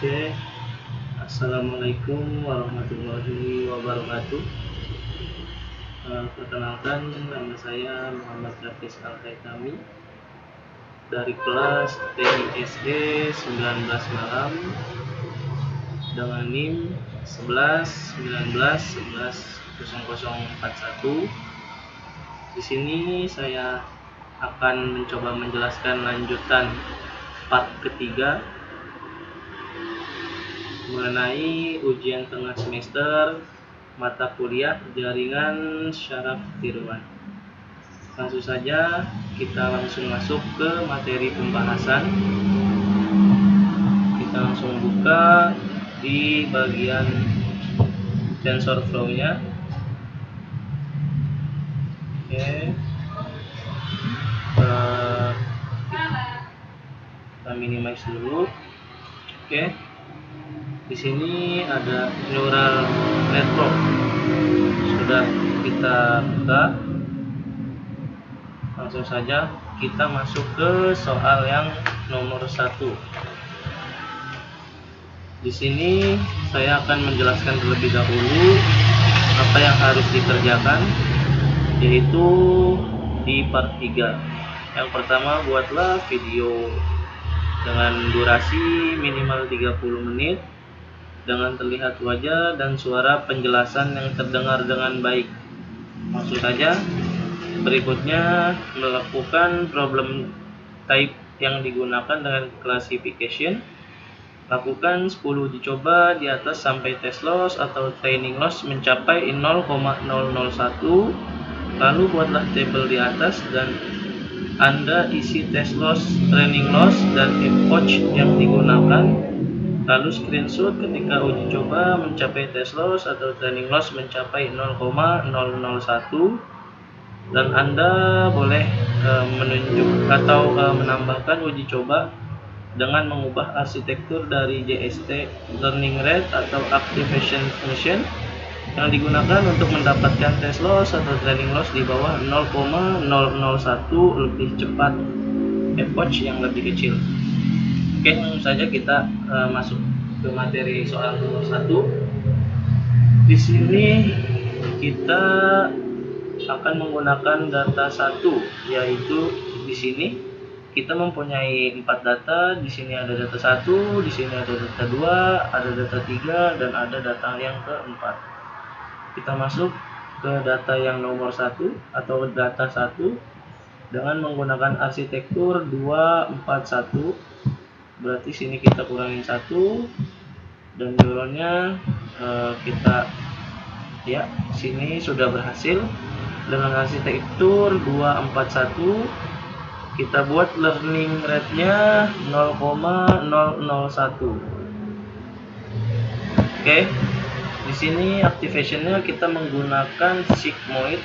Oke, Assalamualaikum warahmatullahi wabarakatuh. Perkenalkan, nama saya Muhammad Hafiz Al-Haitami dari kelas TNI SD 19 Malam dengan NIM 11 19 11 0041. Di sini saya akan mencoba menjelaskan lanjutan part ketiga mengenai ujian tengah semester mata kuliah jaringan syaraf tiruan. Langsung saja kita langsung masuk ke materi pembahasan. Kita langsung buka di bagian TensorFlow-nya. Oke. Kita minimize dulu. Oke. Di sini ada neural network. Sudah kita buka. Langsung saja kita masuk ke soal yang nomor 1. Di sini saya akan menjelaskan terlebih dahulu apa yang harus dikerjakan, yaitu di part 3. Yang pertama, buatlah video dengan durasi minimal 30 menit dengan terlihat wajah dan suara penjelasan yang terdengar dengan baik. Maksud saja, berikutnya melakukan problem type yang digunakan dengan classification. Lakukan 10 uji coba di atas sampai test loss atau training loss mencapai 0,001. Lalu buatlah tabel di atas dan Anda isi test loss, training loss, dan epoch yang digunakan. Lalu screenshot ketika uji coba mencapai test loss atau training loss mencapai 0,001, dan Anda boleh menunjuk atau menambahkan uji coba dengan mengubah arsitektur dari JST learning rate atau activation function yang digunakan untuk mendapatkan test loss atau training loss di bawah 0,001 lebih cepat epoch yang lebih kecil. Oke, langsung saja kita masuk ke materi soal nomor 1. Di sini kita akan menggunakan data 1, yaitu di sini kita mempunyai 4 data. Di sini ada data 1, di sini ada data 2, ada data 3, dan ada data yang keempat. Kita masuk ke data yang nomor 1 atau data 1 dengan menggunakan arsitektur 241. Berarti sini kita kurangin 1 dan neuronnya kita sini sudah berhasil. Dengan arsitektur 241 kita buat learning rate-nya 0,001. Oke. Di sini activation-nya kita menggunakan sigmoid.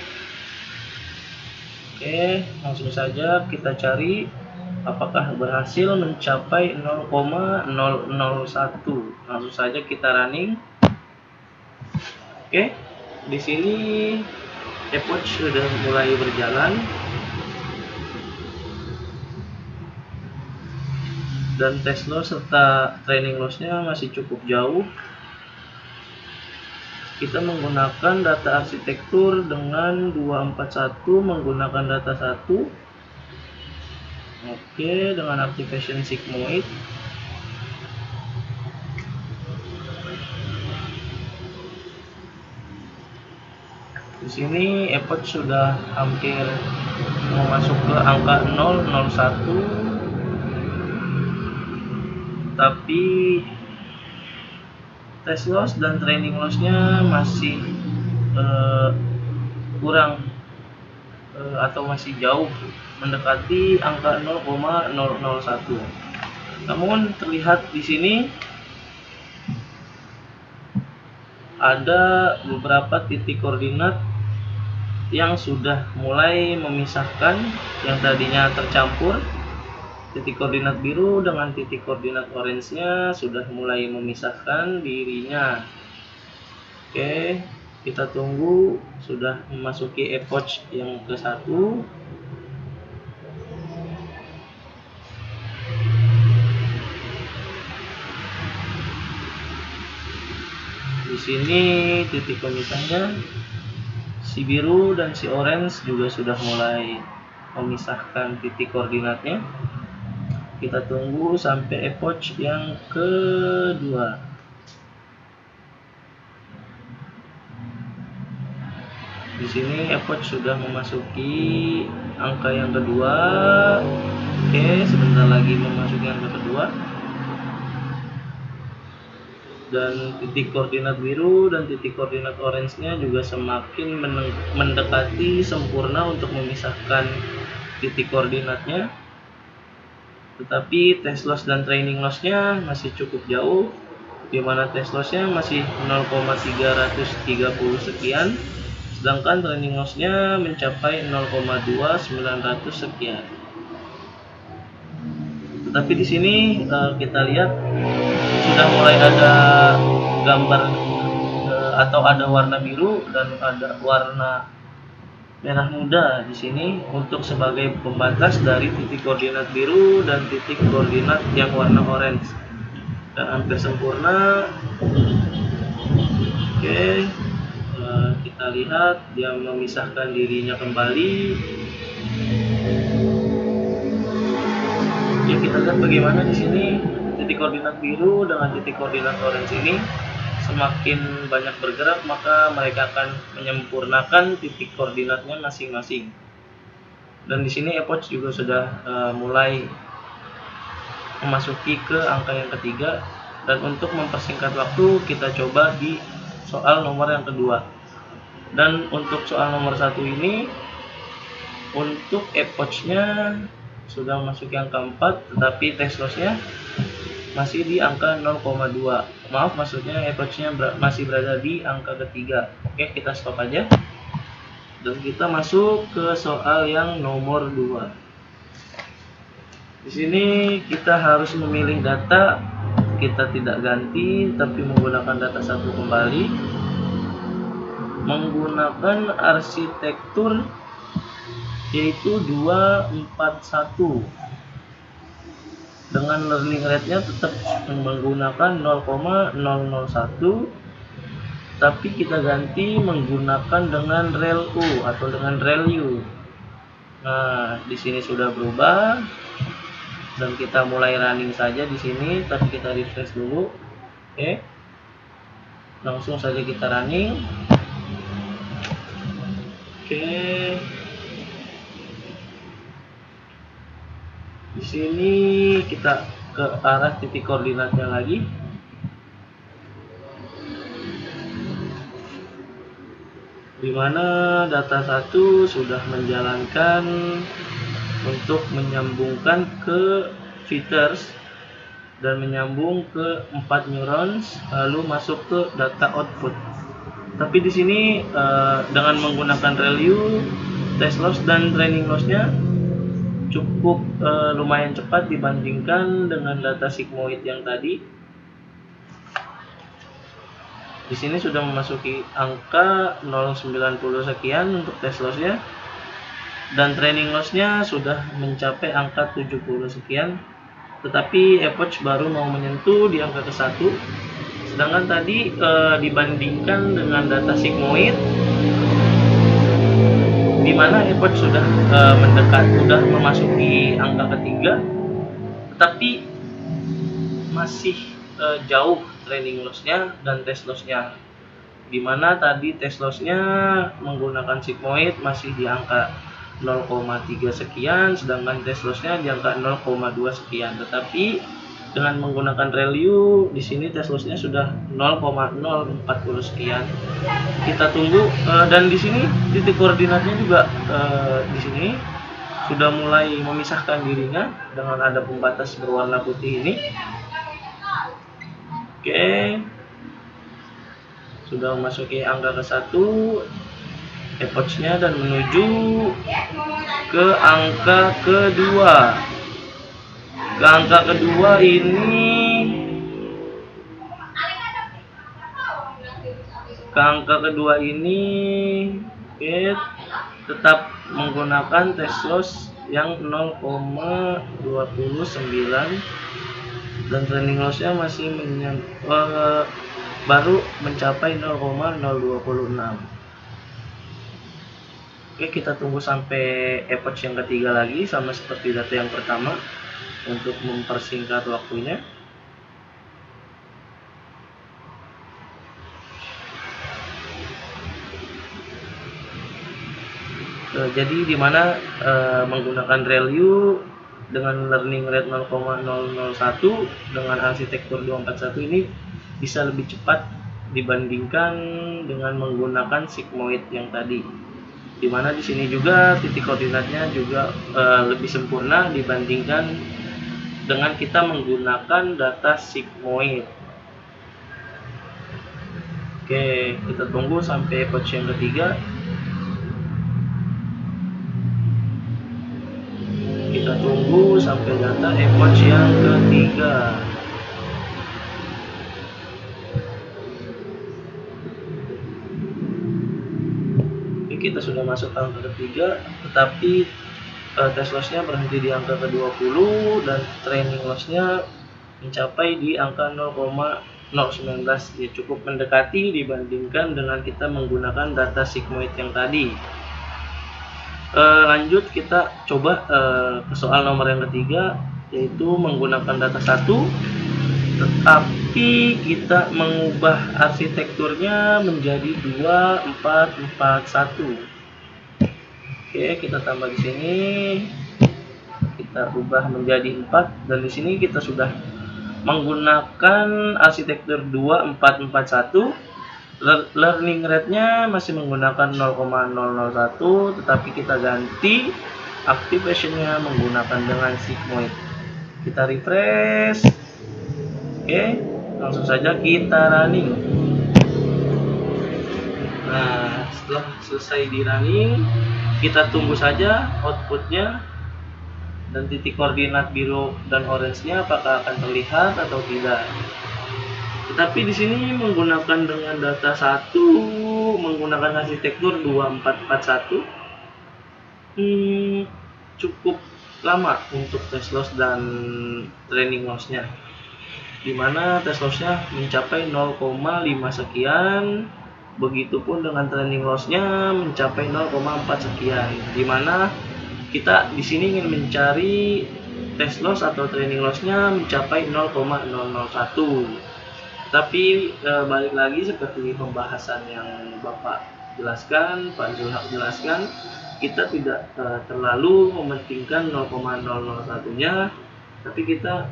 Oke, langsung saja kita cari apakah berhasil mencapai 0,001. Langsung saja kita running. Oke, di sini epoch sudah mulai berjalan dan test loss serta training loss-nya masih cukup jauh. Kita menggunakan data arsitektur dengan 241 menggunakan data 1. Oke, dengan activation sigmoid. Di sini epoch sudah hampir mau masuk ke angka 001, tapi test loss dan training loss-nya masih kurang atau masih jauh mendekati angka 0,001. Namun terlihat di sini ada beberapa titik koordinat yang sudah mulai memisahkan yang tadinya tercampur. Titik koordinat biru dengan titik koordinat orange-nya sudah mulai memisahkan dirinya. Oke, kita tunggu sudah memasuki epoch yang ke-1. Di sini titik pemisahnya, si biru dan si orange juga sudah mulai memisahkan titik koordinatnya. Kita tunggu sampai epoch yang kedua. Di sini epoch sudah memasuki angka yang kedua. Oke, sebentar lagi memasuki angka kedua. Dan titik koordinat biru dan titik koordinat orange-nya juga semakin mendekati sempurna untuk memisahkan titik koordinatnya. Tetapi test loss dan training loss-nya masih cukup jauh, di mana test loss-nya masih 0,330 sekian, sedangkan training loss-nya mencapai 0,2900 sekian. Tetapi di sini kita lihat sudah mulai ada gambar atau ada warna biru dan ada warna merah muda di sini untuk sebagai pembatas dari titik koordinat biru dan titik koordinat yang warna orange, dan hampir sempurna. Oke, kita lihat dia memisahkan dirinya kembali. Ya, kita lihat bagaimana di sini titik koordinat biru dengan titik koordinat orange ini semakin banyak bergerak, maka mereka akan menyempurnakan titik koordinatnya masing-masing. Dan di sini epoch juga sudah mulai memasuki ke angka yang ketiga. Dan untuk mempersingkat waktu, kita coba di soal nomor yang kedua. Dan untuk soal nomor 1 ini, untuk epochnya sudah memasuki angka 4, tetapi test loss-nya masih di angka 0,2. Maaf, maksudnya epochnya masih berada di angka ketiga. Oke, kita stop aja. Dan kita masuk ke soal yang nomor 2. Di sini kita harus memilih data. Kita tidak ganti, tapi menggunakan data satu kembali. Menggunakan arsitektur yaitu 241. Dengan learning rate-nya tetap menggunakan 0,001, tapi kita ganti menggunakan dengan rel U atau dengan rel U. Nah, di sini sudah berubah dan kita mulai running saja di sini, tapi kita refresh dulu. Oke. Langsung saja kita running. Oke. Di sini kita ke arah titik koordinatnya lagi. Di mana data 1 sudah menjalankan untuk menyambungkan ke feeders dan menyambung ke 4 neurons, lalu masuk ke data output. Tapi di sini dengan menggunakan ReLU, test loss dan training loss-nya cukup lumayan cepat dibandingkan dengan data sigmoid yang tadi. Di sini sudah memasuki angka 0,90 sekian untuk test loss-nya, dan training loss-nya sudah mencapai angka 70 sekian. Tetapi epoch baru mau menyentuh di angka ke-1. Sedangkan tadi dibandingkan dengan data sigmoid, di mana epoch sudah sudah memasuki angka ketiga, tetapi masih jauh training loss-nya dan test loss-nya. Di mana tadi test loss-nya menggunakan sigmoid masih di angka 0,3 sekian, sedangkan test loss-nya di angka 0,2 sekian. Tetapi dengan menggunakan ReLU, di sini test loss-nya sudah 0,040 sekian. Kita tunggu, dan di sini titik koordinatnya juga di sini sudah mulai memisahkan dirinya dengan ada pembatas berwarna putih ini. Oke, sudah memasuki angka ke-1 epoch-nya dan menuju ke angka kedua. Ke angka kedua ini, oke, tetap menggunakan test loss yang 0,29 dan training loss-nya masih baru mencapai 0,026. Oke, kita tunggu sampai epoch yang ketiga lagi, sama seperti data yang pertama untuk mempersingkat waktunya. Jadi dimana menggunakan ReLU dengan learning rate 0,001 dengan arsitektur 241 ini bisa lebih cepat dibandingkan dengan menggunakan sigmoid yang tadi. Dimana di sini juga titik koordinatnya juga lebih sempurna dibandingkan dengan kita menggunakan data sigmoid. Oke, kita tunggu sampai epoch yang ketiga. Kita tunggu sampai data epoch yang ketiga. Oke, kita sudah masuk angka ketiga, tetapi test loss-nya berhenti di angka ke-20 dan training loss-nya mencapai di angka 0,019, ya cukup mendekati dibandingkan dengan kita menggunakan data sigmoid yang tadi. Lanjut kita coba ke soal nomor yang ketiga, yaitu menggunakan data 1 tetapi kita mengubah arsitekturnya menjadi 2441. Oke, kita tambah di sini, kita ubah menjadi 4, dan di sini kita sudah menggunakan arsitektur 2441. Learning rate-nya masih menggunakan 0,001, tetapi kita ganti activation-nya menggunakan dengan sigmoid. Kita refresh. Oke, langsung saja kita running. Nah, setelah selesai di running, kita tunggu saja outputnya dan titik koordinat biru dan orange-nya apakah akan terlihat atau tidak. Tetapi di sini menggunakan dengan data 1, menggunakan arsitektur 2441, cukup lama untuk test loss dan training loss-nya, dimana test loss-nya mencapai 0,5 sekian, begitupun dengan training loss-nya mencapai 0,4 sekian, dimana kita di sini ingin mencari test loss atau training loss-nya mencapai 0,001. Tapi balik lagi seperti pembahasan yang Bapak jelaskan, Pak Zulhak jelaskan, kita tidak terlalu mementingkan 0,001-nya, tapi kita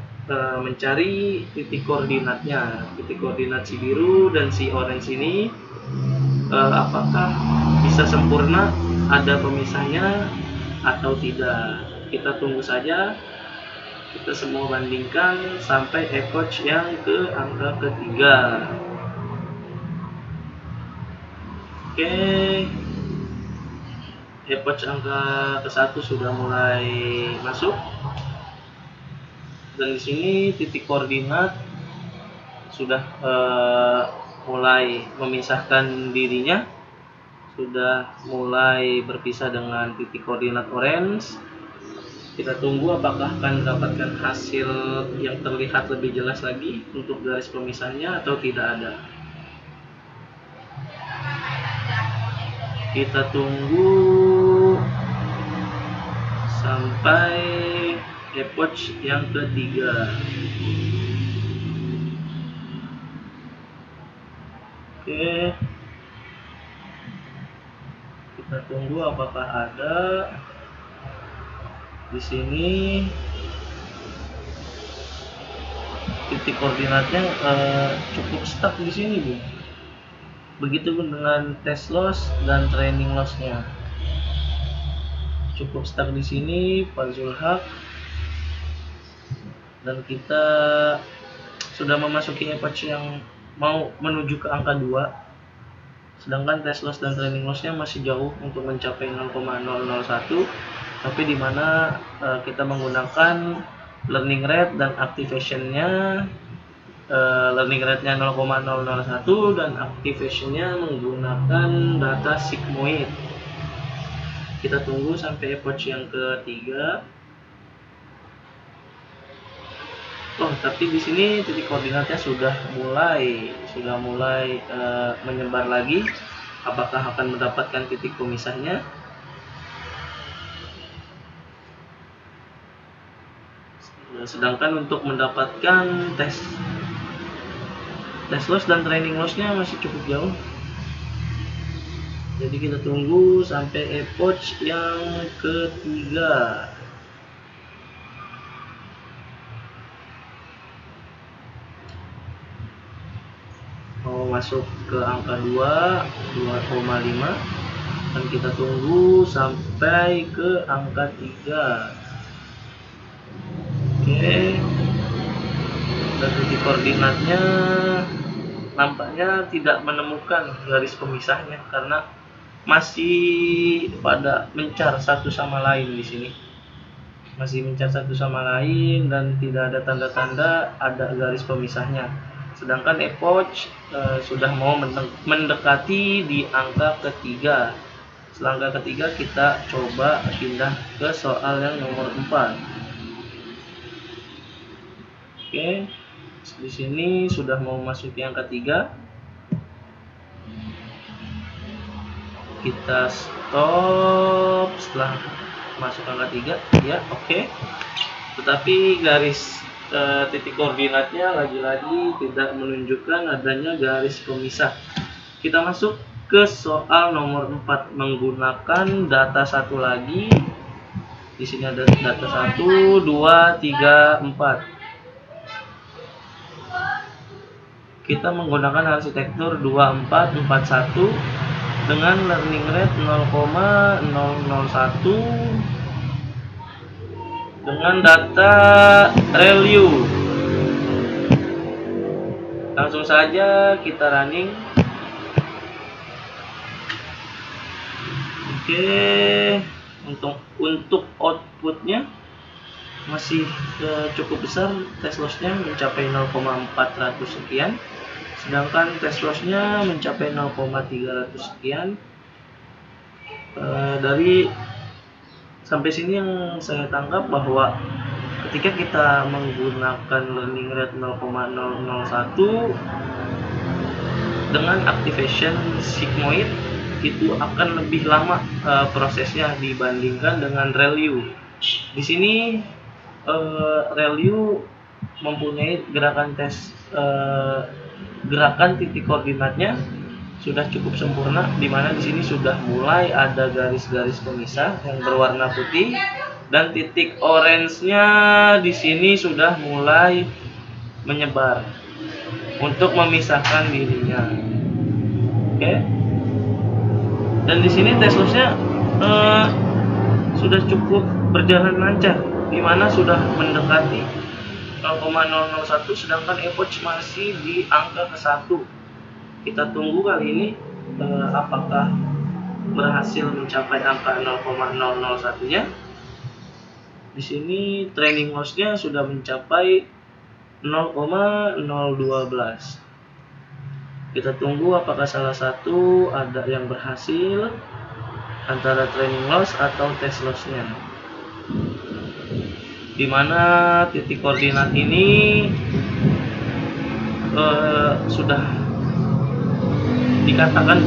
mencari titik koordinatnya, titik koordinat si biru dan si orange ini apakah bisa sempurna ada pemisahnya atau tidak. Kita tunggu saja. Kita semua bandingkan sampai epoch yang ke angka ketiga. Oke, epoch angka ke-1 sudah mulai masuk, dan di sini titik koordinat sudah mulai memisahkan dirinya, sudah mulai berpisah dengan titik koordinat orange. Kita tunggu apakah akan mendapatkan hasil yang terlihat lebih jelas lagi untuk garis pemisahnya atau tidak ada. Kita tunggu sampai epoch yang ketiga. Oke, kita tunggu apakah ada. Di sini titik koordinatnya cukup stuck di sini, Bu. Begitupun dengan test loss dan training loss-nya. Cukup stuck di sini, Pak Zulhak. Dan kita sudah memasuki epoch yang mau menuju ke angka 2. Sedangkan test loss dan training loss-nya masih jauh untuk mencapai 0,001. Tapi di mana kita menggunakan learning rate dan activation-nya, learning rate-nya 0,001 dan activation-nya menggunakan data sigmoid. Kita tunggu sampai epoch yang ketiga. Oh, tapi di sini titik koordinatnya sudah mulai menyebar lagi. Apakah akan mendapatkan titik pemisahnya? Sedangkan untuk mendapatkan test loss dan training lossnya masih cukup jauh. Jadi kita tunggu sampai epoch yang ketiga. Mau masuk ke angka 2,5, dan kita tunggu sampai ke angka 3. Oke, dan titik koordinatnya nampaknya tidak menemukan garis pemisahnya karena masih pada mencar satu sama lain di sini. Masih mencar satu sama lain dan tidak ada tanda-tanda ada garis pemisahnya. Sedangkan epoch sudah mau mendekati di angka ketiga. Selangkah ketiga kita coba pindah ke soal yang nomor 4. Oke, di sini sudah mau masuk yang ketiga. Kita stop setelah masuk angka 3 ya. Oke. Tetapi garis titik koordinatnya lagi-lagi tidak menunjukkan adanya garis pemisah. Kita masuk ke soal nomor 4 menggunakan data satu lagi. Di sini ada data 1, 2, 3, 4. Kita menggunakan arsitektur 2441 dengan learning rate 0,001 dengan data ReLU. Langsung saja kita running. Oke, untuk outputnya masih cukup besar. Test lossnya mencapai 0,400 sekian, sedangkan test lossnya mencapai 0,300 sekian. Dari sampai sini yang saya tangkap bahwa ketika kita menggunakan learning rate 0,001 dengan activation sigmoid itu akan lebih lama prosesnya dibandingkan dengan ReLU. Di sini ReLU mempunyai gerakan titik koordinatnya sudah cukup sempurna, di mana di sini sudah mulai ada garis-garis pemisah yang berwarna putih dan titik orange-nya di sini sudah mulai menyebar untuk memisahkan dirinya. Oke. Dan di sini test loss-nya sudah cukup berjalan lancar, di mana sudah mendekati 0,001, sedangkan epoch masih di angka ke-1. Kita tunggu kali ini apakah berhasil mencapai angka 0,001-nya. Di sini training loss-nya sudah mencapai 0,012. Kita tunggu apakah salah satu ada yang berhasil antara training loss atau test loss-nya. Di mana titik koordinat ini sudah dikatakan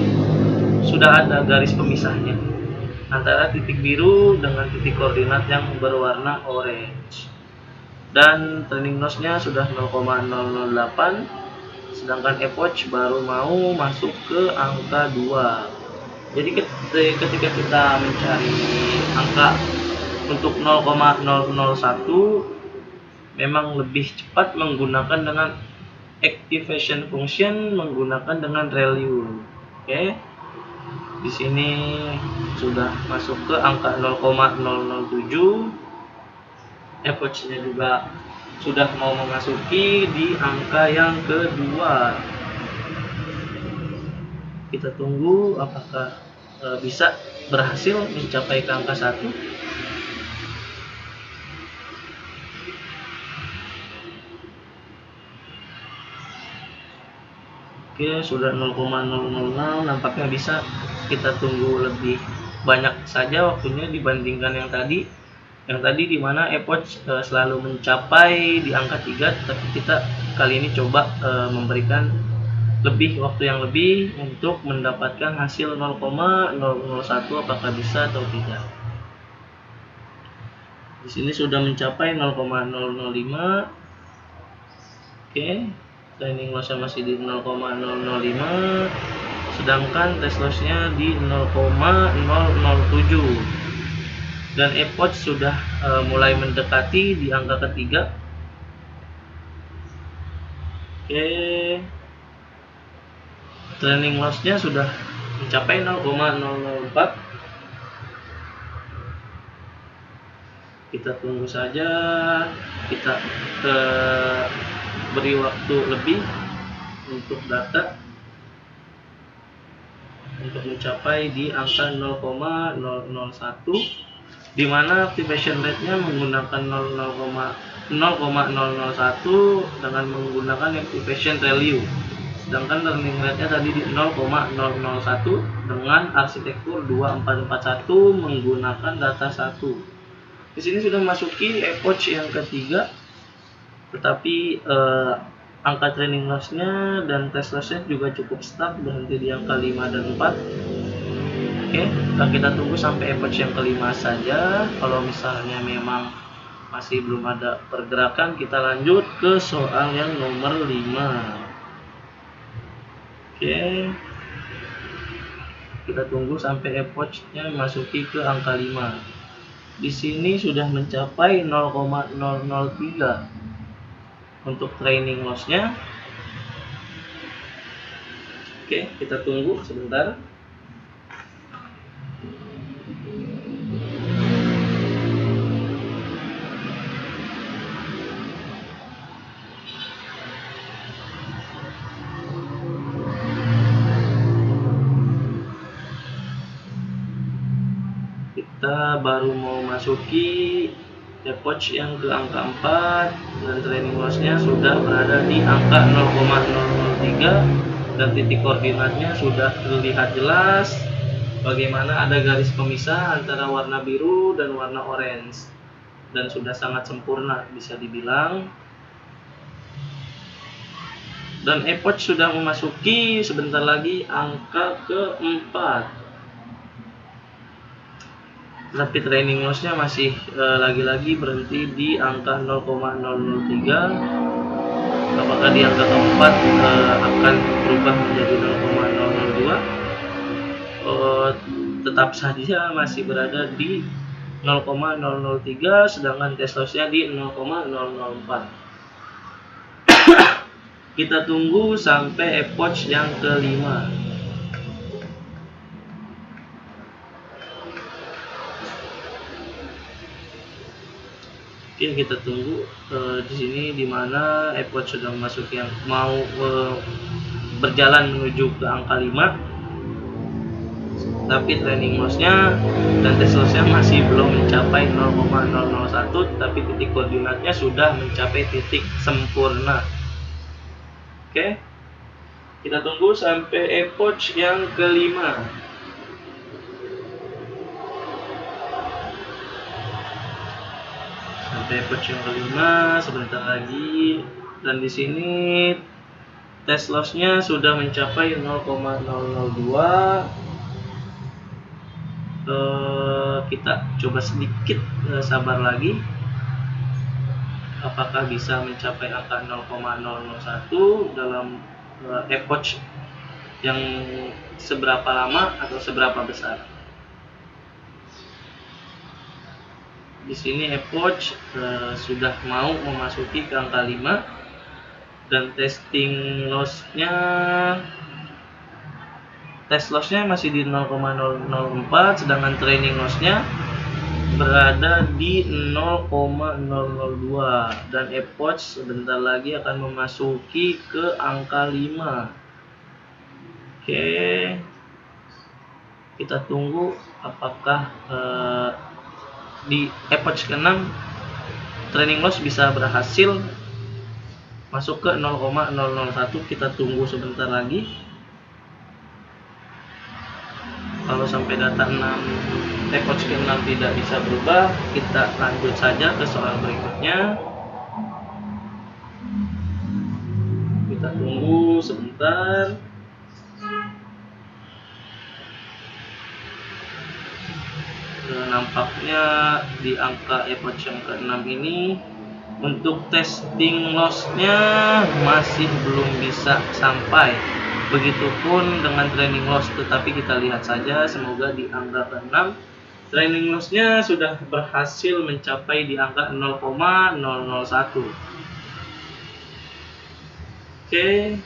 sudah ada garis pemisahnya antara titik biru dengan titik koordinat yang berwarna orange, dan trailing loss-nya sudah 0,008, sedangkan epoch baru mau masuk ke angka 2. Jadi ketika kita mencari angka untuk 0,001 memang lebih cepat menggunakan dengan activation function menggunakan dengan ReLU. Oke. Di sini sudah masuk ke angka 0,007. Epoch-nya juga sudah mau memasuki di angka yang kedua. Kita tunggu apakah bisa berhasil mencapai ke angka 1. Oke, sudah 0,006, nampaknya bisa. Kita tunggu lebih banyak saja waktunya dibandingkan yang tadi. yang tadi dimana epoch selalu mencapai di angka 3, tapi kita kali ini coba memberikan lebih waktu yang lebih untuk mendapatkan hasil 0,001 apakah bisa atau tidak. Di sini sudah mencapai 0,005. Oke, trailing lossnya masih di 0,005, sedangkan test lossnya di 0,007, dan epoch sudah mulai mendekati di angka ketiga. Oke, trailing lossnya sudah mencapai 0,004. Kita tunggu saja, kita beri waktu lebih untuk data untuk mencapai di angka 0,001, di mana activation rate-nya menggunakan 0,001 dengan menggunakan activation value, sedangkan learning rate-nya tadi di 0,001 dengan arsitektur 2441 menggunakan data 1. Di sini sudah masuki epoch yang ketiga, tetapi angka trailing loss-nya dan test loss-nya juga cukup stuck, berhenti di angka 5 dan 4. Oke, kita tunggu sampai epoch yang kelima saja. Kalau misalnya memang masih belum ada pergerakan, kita lanjut ke soal yang nomor 5. Oke, kita tunggu sampai epoch-nya masuki ke angka 5. Di sini sudah mencapai 0,003 untuk trailing loss-nya. Oke, kita tunggu sebentar. Kita baru mau masuki epoch yang ke angka 4, dan trailing loss-nya sudah berada di angka 0,003, dan titik koordinatnya sudah terlihat jelas bagaimana ada garis pemisah antara warna biru dan warna orange, dan sudah sangat sempurna bisa dibilang. Dan epoch sudah memasuki sebentar lagi angka ke-4, tapi trailing loss-nya masih lagi-lagi berhenti di angka 0,003. Apakah di angka keempat akan berubah menjadi 0,002? Tetap saja masih berada di 0,003, sedangkan test loss-nya di 0,004. Kita tunggu sampai epoch yang kelima. Oke, kita tunggu di sini di mana epoch sudah masuk yang mau berjalan menuju ke angka 5, tapi trailing loss-nya dan test loss-nya masih belum mencapai 0,001, tapi titik koordinatnya sudah mencapai titik sempurna. Oke, kita tunggu sampai epoch yang kelima. Sampai epoch yang kelima sebentar lagi, dan di sini test loss-nya sudah mencapai 0,002. Kita coba sedikit sabar lagi, apakah bisa mencapai angka 0,001 dalam epoch yang seberapa lama atau seberapa besar. Di sini epoch sudah mau memasuki ke angka 5, dan testing loss-nya test loss-nya masih di 0,004, sedangkan trailing loss-nya berada di 0,002, dan epoch sebentar lagi akan memasuki ke angka 5. Oke, kita tunggu apakah di epoch ke-6 trailing loss bisa berhasil masuk ke 0,001. Kita tunggu sebentar lagi. Kalau sampai data 6 epoch ke-6 tidak bisa berubah, kita lanjut saja ke soal berikutnya. Kita tunggu sebentar. Nampaknya di angka epoch yang ke-6 ini untuk testing loss-nya masih belum bisa sampai. Begitupun dengan training loss, tetapi kita lihat saja, semoga di angka ke-6 training loss-nya sudah berhasil mencapai di angka 0,001. Oke,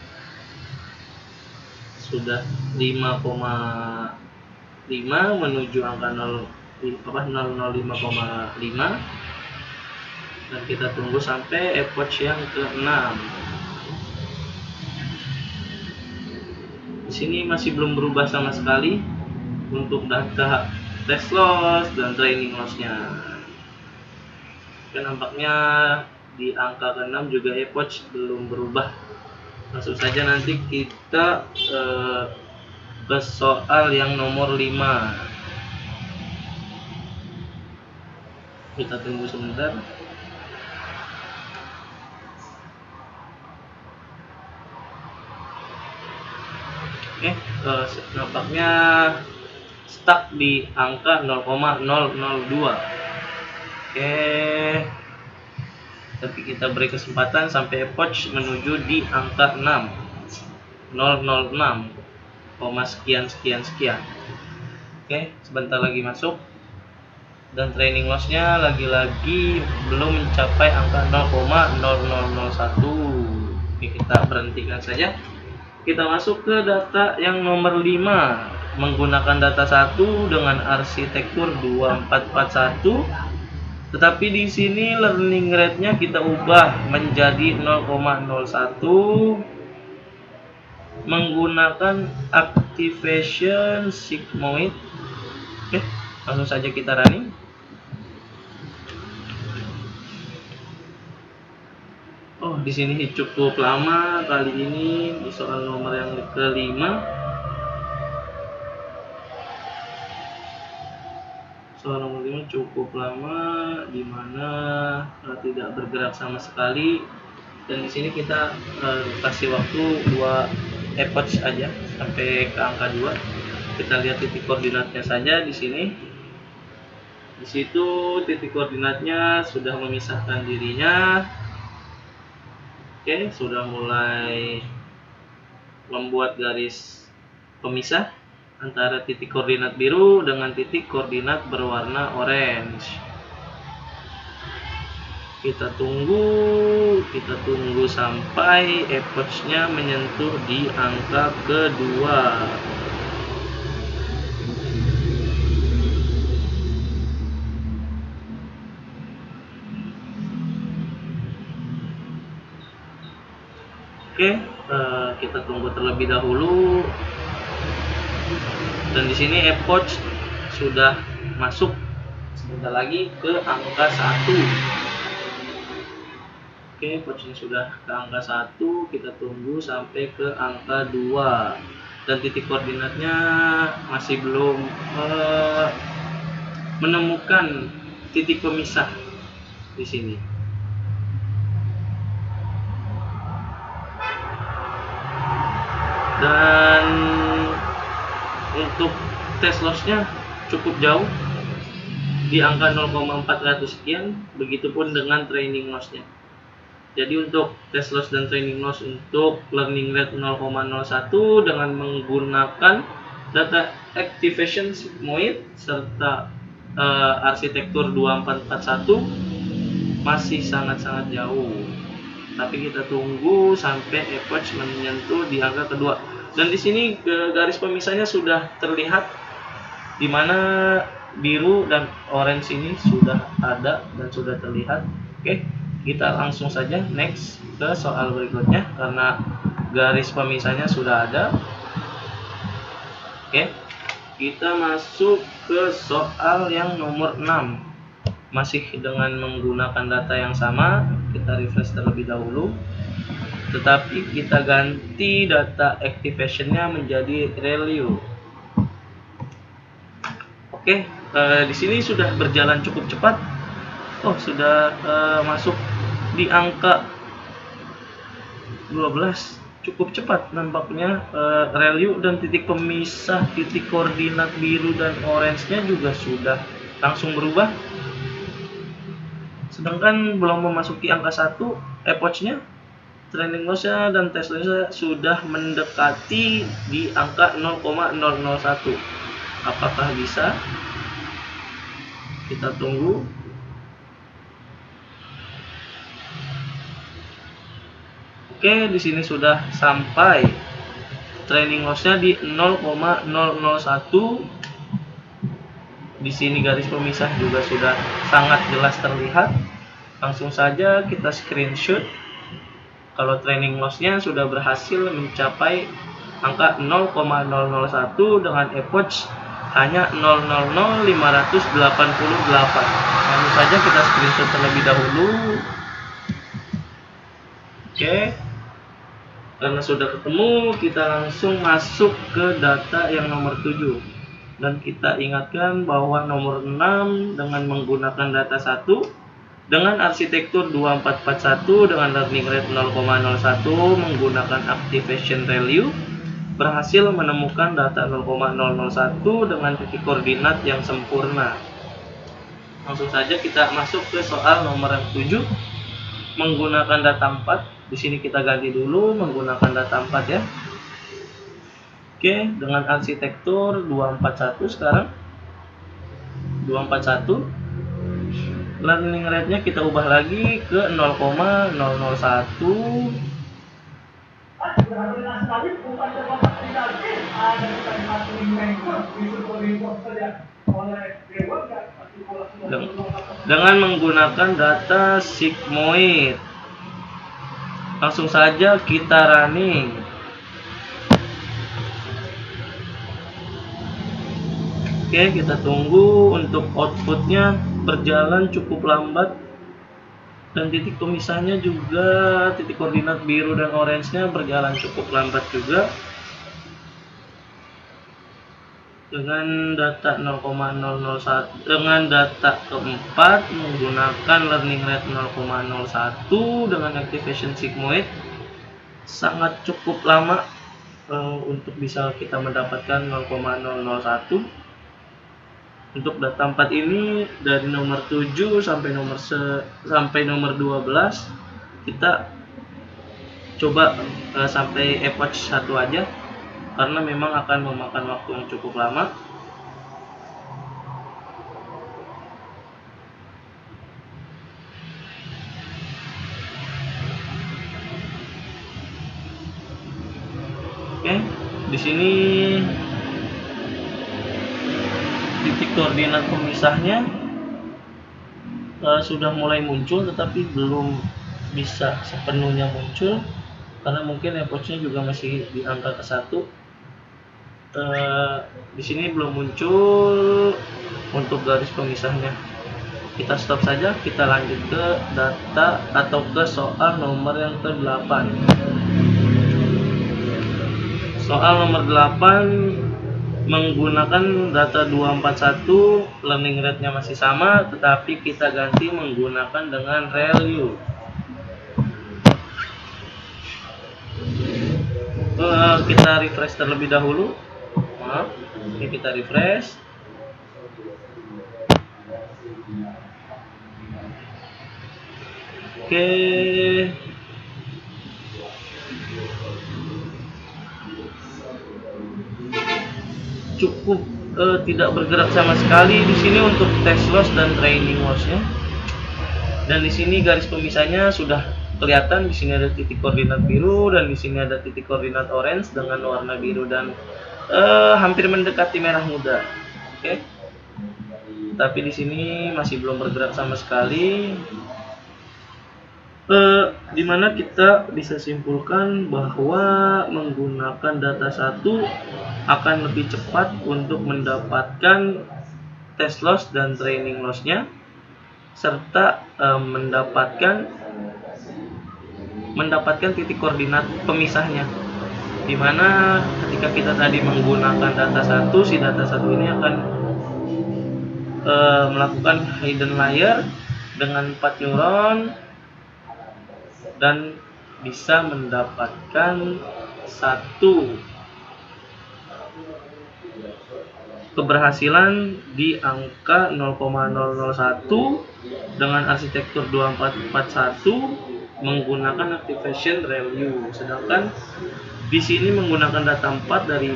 sudah 5,5 menuju angka 005,5, dan kita tunggu sampai epoch yang ke-6. Di sini masih belum berubah sama sekali untuk data test loss dan training loss-nya. Dan nampaknya di angka ke-6 juga epoch belum berubah. Langsung saja nanti kita ke soal yang nomor 5. Kita tunggu sebentar. Oke, nampaknya stuck di angka 0,002. Oke, tapi kita beri kesempatan sampai epoch menuju di angka 6, 006, sekian. Oke, sebentar lagi masuk. Dan training loss-nya lagi-lagi belum mencapai angka 0,0001. Oke, kita berhentikan saja. Kita masuk ke data yang nomor 5 menggunakan data 1 dengan arsitektur 2441, tetapi di sini learning rate-nya kita ubah menjadi 0,01 menggunakan activation sigmoid. Oke, langsung saja kita running. Oh, di sini cukup lama kali ini di soal nomor yang ke-5. Soal nomor 5 cukup lama, di mana tidak bergerak sama sekali. Dan di sini kita kasih waktu 2 epoch aja sampai ke angka 2. Kita lihat titik koordinatnya saja di sini. Di situ titik koordinatnya sudah memisahkan dirinya. Oke, sudah mulai membuat garis pemisah antara titik koordinat biru dengan titik koordinat berwarna orange. Kita tunggu sampai epoch-nya menyentuh di angka kedua. Oke, kita tunggu terlebih dahulu. Dan di sini epoch sudah masuk sebentar lagi ke angka 1. Oke, epochnya sudah ke angka 1. Kita tunggu sampai ke angka 2. Dan titik koordinatnya masih belum menemukan titik pemisah di sini. Dan untuk test loss-nya cukup jauh di angka 0,400 sekian, begitupun dengan training loss-nya. Jadi untuk test loss dan training loss untuk learning rate 0,01 dengan menggunakan data activation sigmoid serta arsitektur 2441 masih sangat-sangat jauh. Tapi kita tunggu sampai epoch menyentuh di angka kedua. Dan di sini garis pemisahnya sudah terlihat, di mana biru dan orange ini sudah ada dan sudah terlihat. Oke, kita langsung saja next ke soal berikutnya karena garis pemisahnya sudah ada. Oke, kita masuk ke soal yang nomor 6. Masih dengan menggunakan data yang sama, kita refresh terlebih dahulu. Tetapi kita ganti data activation-nya menjadi value. Oke, di sini sudah berjalan cukup cepat. Oh, sudah masuk di angka 12. Cukup cepat nampaknya. Value dan titik pemisah titik koordinat biru dan orange-nya juga sudah langsung berubah. Sedangkan belum memasuki angka 1, epoch-nya, trailing loss-nya dan test loss-nya sudah mendekati di angka 0,001. Apakah bisa? Kita tunggu. Oke, di sini sudah sampai trailing loss-nya di 0,001. Di sini garis pemisah juga sudah sangat jelas terlihat. Langsung saja kita screenshot kalau trailing loss-nya sudah berhasil mencapai angka 0,001 dengan epoch hanya 0,00588. Langsung saja kita screenshot terlebih dahulu. Oke, karena sudah ketemu, kita langsung masuk ke data yang nomor 7. Dan kita ingatkan bahwa nomor 6 dengan menggunakan data 1 dengan arsitektur 2441 dengan learning rate 0,01 menggunakan activation value berhasil menemukan data 0,001 dengan titik koordinat yang sempurna. Langsung saja kita masuk ke soal nomor 7 menggunakan data 4. Di sini kita ganti dulu menggunakan data 4 ya. Oke, dengan arsitektur 241 sekarang. 241. Learning rate-nya kita ubah lagi ke 0,001. Dengan menggunakan data sigmoid. Langsung saja kita running. Oke, kita tunggu untuk outputnya berjalan cukup lambat dan titik pemisahnya juga titik koordinat biru dan orange-nya berjalan cukup lambat juga. Dengan data 0,001 dengan data keempat menggunakan learning rate 0,01 dengan activation sigmoid sangat cukup lama untuk bisa kita mendapatkan 0,001. Untuk data 4 ini dari nomor 7 sampai nomor 12 kita coba sampai epoch 1 aja karena memang akan memakan waktu yang cukup lama. Oke, di sini titik koordinat pemisahnya sudah mulai muncul tetapi belum bisa sepenuhnya muncul karena mungkin epoch-nya juga masih di angka ke-1. Di sini belum muncul untuk garis pemisahnya. Kita stop saja, kita lanjut ke data atau ke soal nomor yang ke-8. Soal nomor 8 menggunakan data 241, learning rate-nya masih sama tetapi kita ganti menggunakan dengan value. Kita refresh terlebih dahulu. Maaf, ini kita refresh. Oke. Cukup tidak bergerak sama sekali di sini untuk test loss dan trailing loss-nya. Dan di sini garis pemisahnya sudah kelihatan. Di sini ada titik koordinat biru dan di sini ada titik koordinat orange dengan warna biru dan hampir mendekati merah muda. Oke. Tapi di sini masih belum bergerak sama sekali. Dimana kita bisa simpulkan bahwa menggunakan data 1 akan lebih cepat untuk mendapatkan test loss dan trailing loss-nya serta mendapatkan titik koordinat pemisahnya, dimana ketika kita tadi menggunakan data 1, si data 1 ini akan melakukan hidden layer dengan 4 neuron dan bisa mendapatkan satu keberhasilan di angka 0,001 dengan arsitektur 2441 menggunakan activation ReLU. Sedangkan di sini menggunakan data 4 dari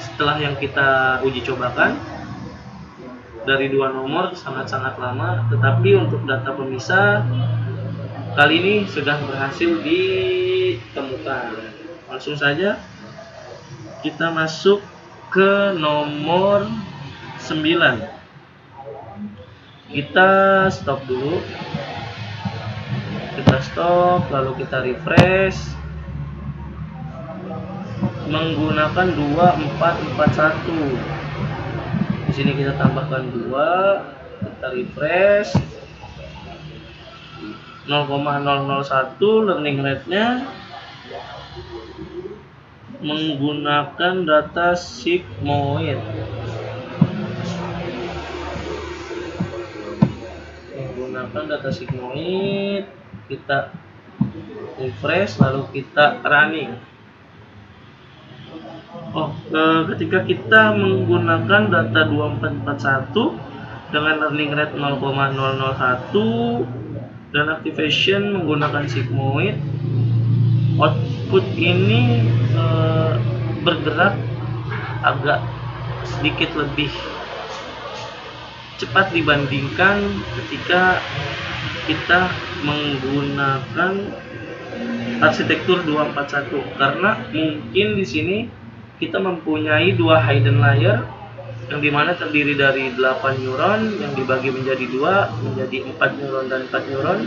setelah yang kita uji cobakan dari 2 nomor sangat-sangat lama, tetapi untuk data pemisah kali ini sudah berhasil ditemukan. Langsung saja kita masuk ke nomor 9. Kita stop dulu. Kita stop, lalu kita refresh menggunakan 2441. Di sini kita tambahkan 2, kita refresh 0,001 learning rate-nya menggunakan data sigmoid. Kita refresh lalu kita running. Ketika kita menggunakan data 2441 dengan learning rate 0,001 dan activation menggunakan sigmoid, output ini bergerak agak sedikit lebih cepat dibandingkan ketika kita menggunakan arsitektur 241, karena mungkin di sini kita mempunyai 2 hidden layer yang dimana terdiri dari 8 neuron yang dibagi menjadi 2 menjadi 4 neuron dan 4 neuron,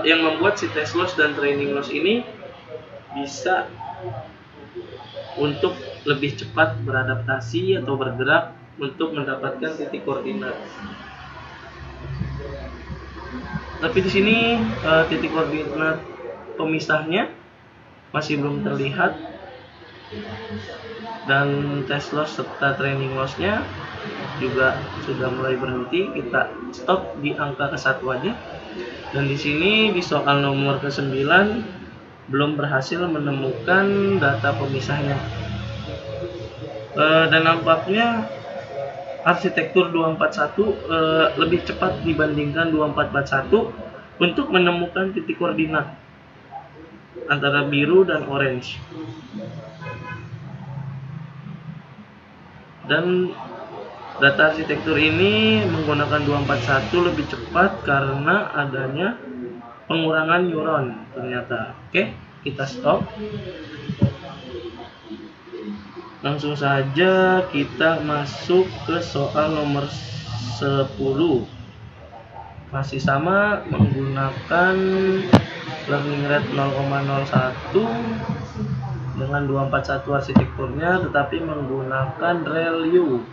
yang membuat si test loss dan training loss ini bisa untuk lebih cepat beradaptasi atau bergerak untuk mendapatkan titik koordinat. Tapi di sini titik koordinat pemisahnya masih belum terlihat, dan test loss serta training lossnya juga sudah mulai berhenti. Kita stop di angka ke-1 aja. Dan di sini di soal nomor ke-9 belum berhasil menemukan data pemisahnya. Dan nampaknya arsitektur 241 lebih cepat dibandingkan 2441 untuk menemukan titik koordinat antara biru dan orange. Dan data arsitektur ini menggunakan 241 lebih cepat karena adanya pengurangan neuron ternyata. Oke, kita stop. Langsung saja kita masuk ke soal nomor 10. Masih sama menggunakan learning rate 0,01 dengan 241 arsitekturnya, tetapi menggunakan ReLU.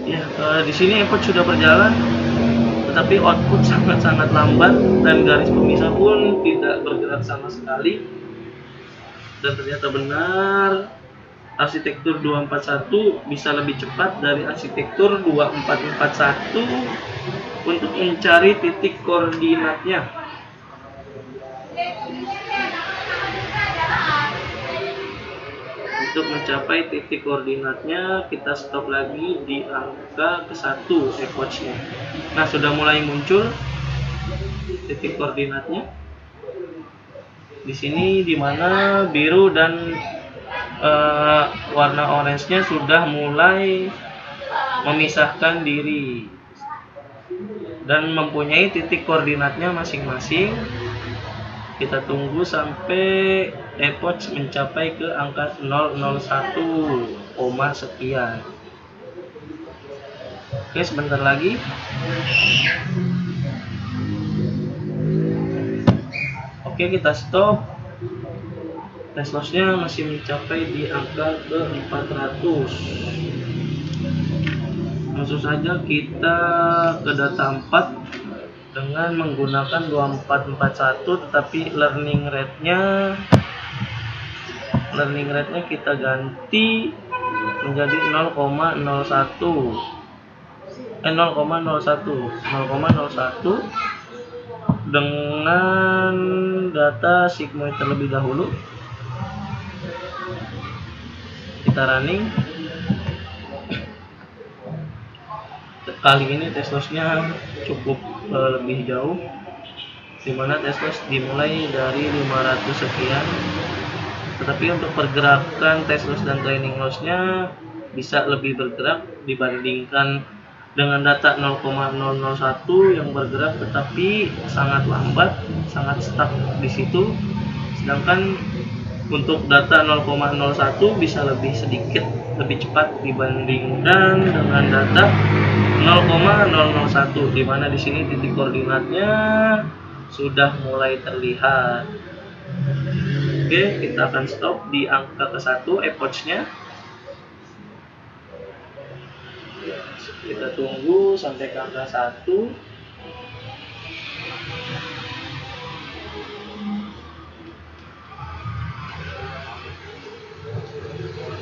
Ya, di sini effort sudah berjalan, tetapi output sangat-sangat lambat dan garis pemisah pun tidak bergerak sama sekali. Dan ternyata benar, arsitektur 241 bisa lebih cepat dari arsitektur 2441 untuk mencari titik koordinatnya. Untuk mencapai titik koordinatnya, kita stop lagi di angka ke-1 epochnya. Nah, sudah mulai muncul titik koordinatnya. Di sini dimana biru dan warna orange-nya sudah mulai memisahkan diri dan mempunyai titik koordinatnya masing-masing. Kita tunggu sampai epoch mencapai ke angka 001, sekian. Oke, sebentar lagi. Oke, kita stop. Test loss-nya masih mencapai di angka ke 400. Langsung saja kita ke data 4. dengan menggunakan 2441, tetapi learning rate-nya kita ganti menjadi 0,01 dengan data sigmoid terlebih dahulu. Kita running. Kali ini test loss-nya cukup lebih jauh, dimana test loss dimulai dari 500 sekian, tetapi untuk pergerakan test loss dan trailing loss-nya bisa lebih bergerak dibandingkan dengan data 0,001 yang bergerak tetapi sangat lambat, sangat stuck di situ. Sedangkan untuk data 0,01 bisa lebih sedikit lebih cepat dibandingkan dengan data 0,001, di mana di sini titik koordinatnya sudah mulai terlihat. Oke, kita akan stop di angka ke-1 epoch-nya. Kita tunggu sampai ke angka 1.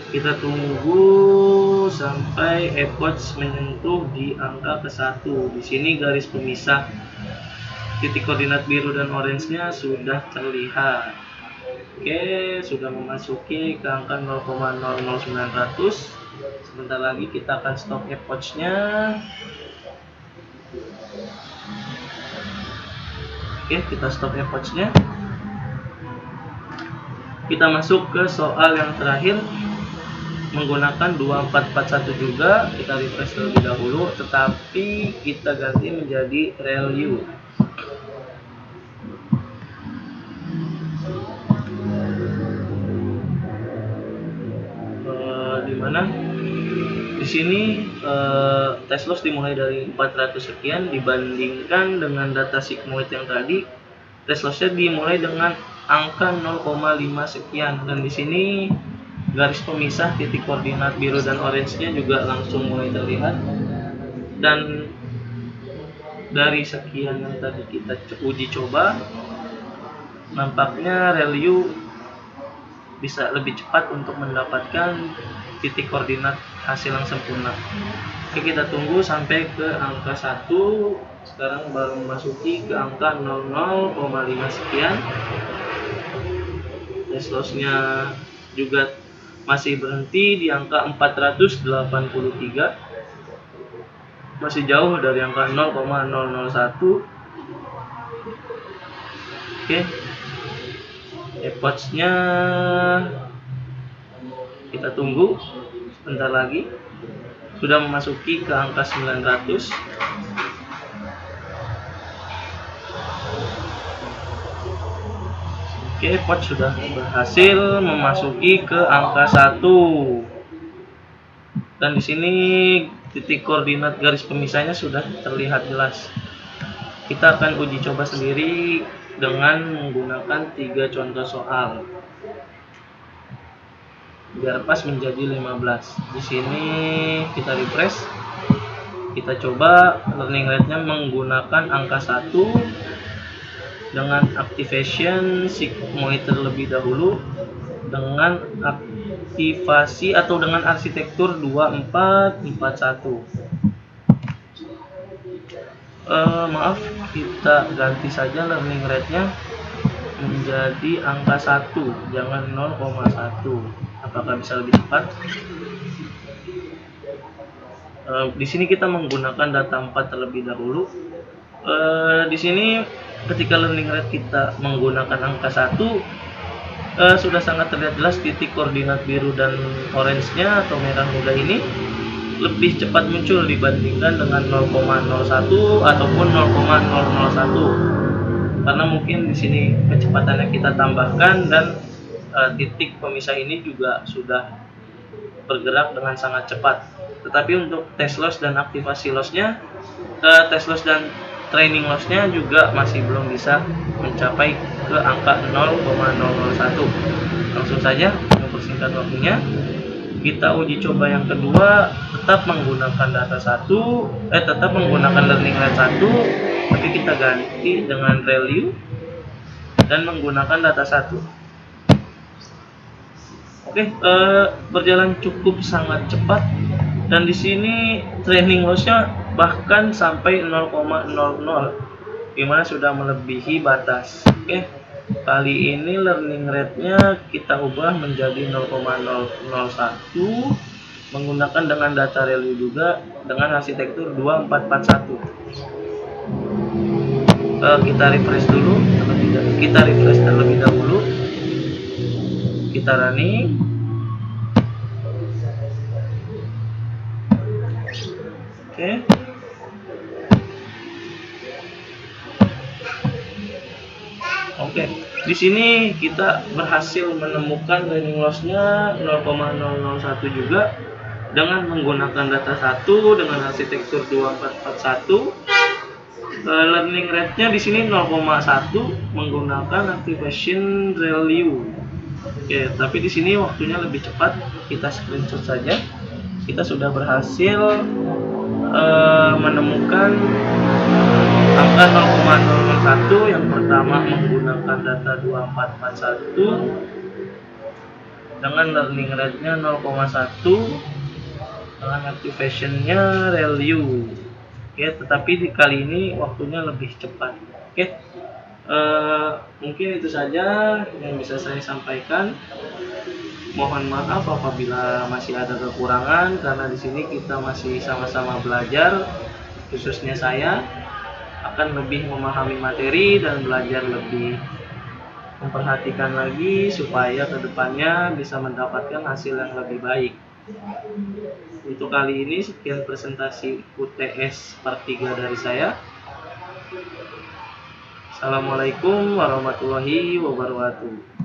Kita tunggu sampai epoch menyentuh di angka ke-1. Di sini garis pemisah titik koordinat biru dan orange-nya sudah terlihat. Oke, sudah memasuki ke angka 0,00900. Sebentar lagi kita akan stop epoch-nya. Oke, kita stop epoch-nya. Kita masuk ke soal yang terakhir menggunakan 2441 juga. Kita refresh terlebih dahulu, tetapi kita ganti menjadi ReLU. Dimana di sini test loss dimulai dari 400 sekian, dibandingkan dengan data sigmoid yang tadi test loss-nya dimulai dengan angka 0,5 sekian, dan di sini garis pemisah titik koordinat biru dan orange-nya juga langsung mulai terlihat. Dan dari sekian yang tadi kita uji coba, nampaknya ReLU bisa lebih cepat untuk mendapatkan titik koordinat hasil yang sempurna. Oke, kita tunggu sampai ke angka 1. Sekarang baru memasuki ke angka 00,5 sekian. Test loss-nya juga masih berhenti di angka 483, masih jauh dari angka 0,001. Oke, epoch-nya kita tunggu sebentar lagi, sudah memasuki ke angka 900. Oke, epoch sudah berhasil memasuki ke angka 1. Dan di sini titik koordinat garis pemisahnya sudah terlihat jelas. Kita akan uji coba sendiri dengan menggunakan 3 contoh soal biar pas menjadi 15. Di sini kita refresh, kita coba learning rate-nya menggunakan angka 1 dengan activation sigmoid terlebih dahulu, dengan aktivasi atau dengan arsitektur 2441. Maaf, kita ganti saja learning rate-nya menjadi angka 1, jangan 0,1. Apakah bisa lebih cepat? Di sini kita menggunakan data 4 terlebih dahulu. Di sini ketika learning rate kita menggunakan angka 1, sudah sangat terlihat jelas titik koordinat biru dan orange-nya atau merah muda ini lebih cepat muncul dibandingkan dengan 0,01 ataupun 0,001, karena mungkin di sini kecepatannya kita tambahkan dan titik pemisah ini juga sudah bergerak dengan sangat cepat. Tetapi untuk test loss dan aktivasi loss-nya, test loss dan training loss-nya juga masih belum bisa mencapai ke angka 0,001. Langsung saja mempersingkat waktunya, kita uji coba yang kedua tetap menggunakan tetap menggunakan learning rate 1, tapi kita ganti dengan value dan menggunakan data 1. Oke, berjalan cukup sangat cepat, dan di sini training loss-nya bahkan sampai 0,00, dimana sudah melebihi batas. Oke, kali ini learning rate-nya kita ubah menjadi 0,001 menggunakan dengan data value juga dengan arsitektur 2441. Kita refresh terlebih dahulu, kita running. Oke, di sini kita berhasil menemukan trailing loss-nya 0,001 juga dengan menggunakan data 1 dengan arsitektur 2441. Learning rate-nya di sini 0,1 menggunakan activation value. Oke, tapi di sini waktunya lebih cepat. Kita screenshot saja. Kita sudah berhasil menemukan angka 0,001 yang pertama menggunakan data 2441 dengan learning rate-nya 0,1 dengan activation-nya value. Oke, tetapi di kali ini waktunya lebih cepat. Oke, mungkin itu saja yang bisa saya sampaikan. Mohon maaf apabila masih ada kekurangan, karena di sini kita masih sama-sama belajar. Khususnya saya akan lebih memahami materi dan belajar lebih memperhatikan lagi supaya kedepannya bisa mendapatkan hasil yang lebih baik. Untuk kali ini sekian presentasi UTS part 3 dari saya. Assalamualaikum warahmatullahi wabarakatuh.